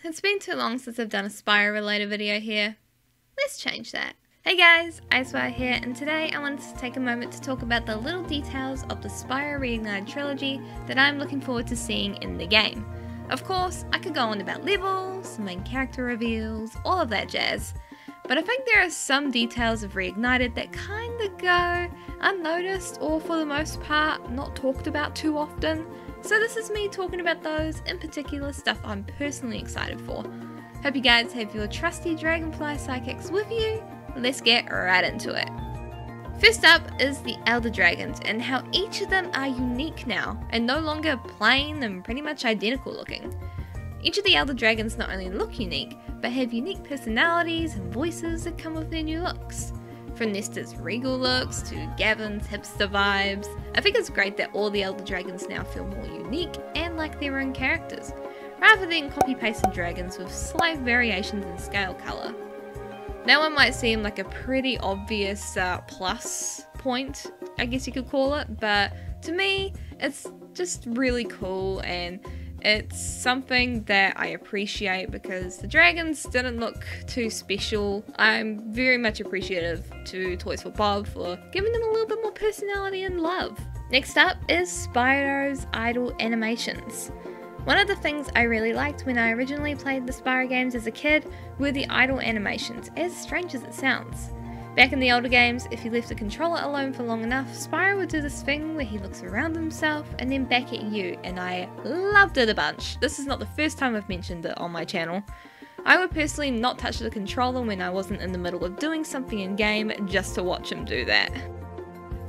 it's been too long since I've done a Spyro related video here. Let's change that. Hey guys, IceWire here, and today I wanted to take a moment to talk about the little details of the Spyro Reignited Trilogy that I'm looking forward to seeing in the game. Of course, I could go on about levels, main character reveals, all of that jazz. But I think there are some details of Reignited that kinda go unnoticed, or for the most part, not talked about too often. So this is me talking about those, in particular stuff I'm personally excited for. Hope you guys have your trusty Dragonfly Psychics with you. Let's get right into it. First up is the Elder Dragons, and how each of them are unique now, and no longer plain and pretty much identical looking. Each of the Elder Dragons not only look unique, but have unique personalities and voices that come with their new looks. From Nesta's regal looks to Gavin's hipster vibes, I think it's great that all the Elder Dragons now feel more unique and like their own characters, rather than copy-pasted dragons with slight variations in scale colour. That one might seem like a pretty obvious plus point, I guess you could call it, but to me, it's just really cool, and it's something that I appreciate because the dragons didn't look too special. I'm very much appreciative to Toys for Bob for giving them a little bit more personality and love. Next up is Spyro's idle animations. One of the things I really liked when I originally played the Spyro games as a kid were the idle animations, as strange as it sounds. Back in the older games, if you left the controller alone for long enough, Spyro would do this thing where he looks around himself and then back at you, and I loved it a bunch. This is not the first time I've mentioned it on my channel. I would personally not touch the controller when I wasn't in the middle of doing something in game just to watch him do that.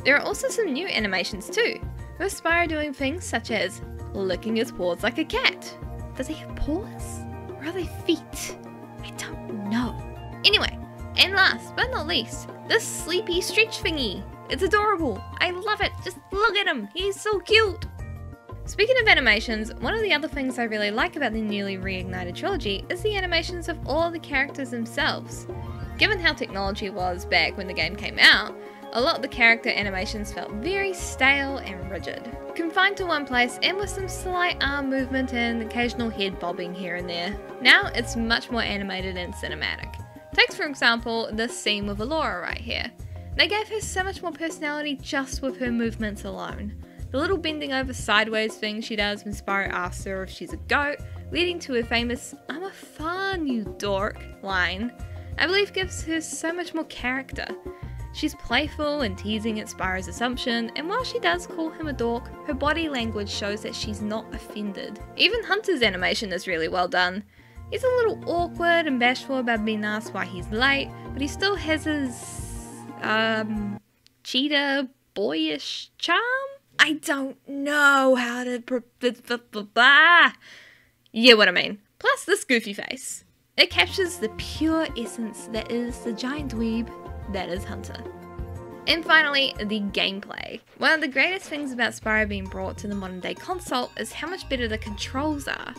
There are also some new animations too, with Spyro doing things such as licking his paws like a cat. Does he have paws? Or are they feet? I don't know. Anyway, and last but not least, this sleepy stretch thingy. It's adorable. I love it. Just look at him. He's so cute. Speaking of animations, one of the other things I really like about the newly reignited trilogy is the animations of all the characters themselves. Given how technology was back when the game came out, a lot of the character animations felt very stale and rigid, confined to one place and with some slight arm movement and occasional head bobbing here and there. Now it's much more animated and cinematic. Take for example this scene with Allura right here. They gave her so much more personality just with her movements alone. The little bending over sideways thing she does when Spyro asks her if she's a goat, leading to her famous "I'm a fawn, you dork" line, I believe gives her so much more character. She's playful and teasing at Spyro's assumption, and while she does call him a dork, her body language shows that she's not offended. Even Hunter's animation is really well done. He's a little awkward and bashful about being asked why he's late, but he still has his, cheetah boyish charm? I don't know how to you get what I mean. Plus this goofy face. It captures the pure essence that is the giant dweeb that is Hunter. And finally, the gameplay. One of the greatest things about Spyro being brought to the modern day console is how much better the controls are.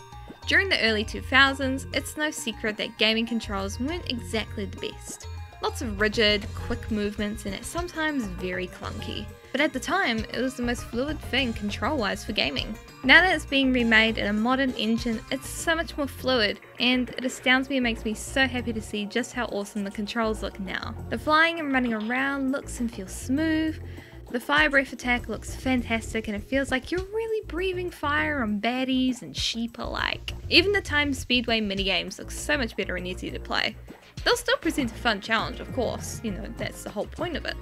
During the early 2000s, it's no secret that gaming controls weren't exactly the best. Lots of rigid, quick movements, and it's sometimes very clunky. But at the time, it was the most fluid thing control-wise for gaming. Now that it's being remade in a modern engine, it's so much more fluid, and it astounds me and makes me so happy to see just how awesome the controls look now. The flying and running around looks and feels smooth. The fire breath attack looks fantastic, and it feels like you're really breathing fire on baddies and sheep alike. Even the timed speedway minigames look so much better and easier to play. They'll still present a fun challenge, of course, you know, that's the whole point of it.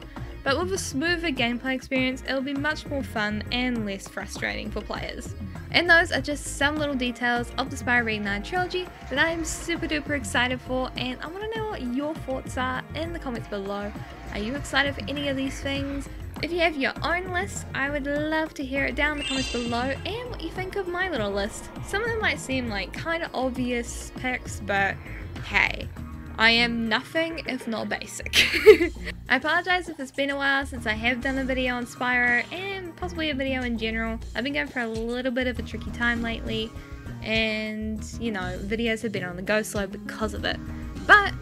But with a smoother gameplay experience, it'll be much more fun and less frustrating for players. And those are just some little details of the Spyro Reignited Trilogy that I am super duper excited for, and I want to know what your thoughts are in the comments below. Are you excited for any of these things? If you have your own list, I would love to hear it down in the comments below, and what you think of my little list. Some of them might seem like kind of obvious picks, but hey, I am nothing if not basic. I apologize if it's been a while since I have done a video on Spyro, and possibly a video in general. I've been going for a little bit of a tricky time lately, and you know, videos have been on the go slow because of it. But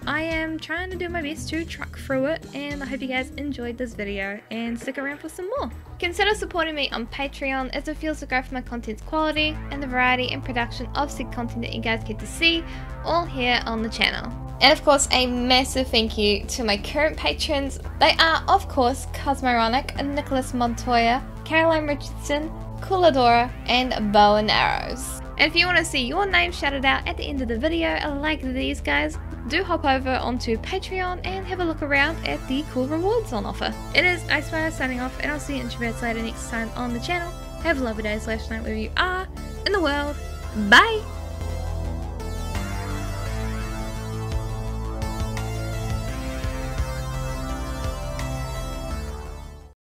I am trying to do my best to truck through it, and I hope you guys enjoyed this video and stick around for some more. Consider supporting me on Patreon, as it feels to go for my content's quality and the variety and production of said content that you guys get to see all here on the channel. And of course, a massive thank you to my current patrons. They are, of course, Cosmoronic, Nicholas Montoya, Caroline Richardson, Cooladora, and Bow and Arrows. And if you want to see your name shouted out at the end of the video like these guys, do hop over onto Patreon and have a look around at the cool rewards on offer. It is IceWire signing off, and I'll see you introverts later next time on the channel. Have a lovely day / night wherever you are in the world. Bye!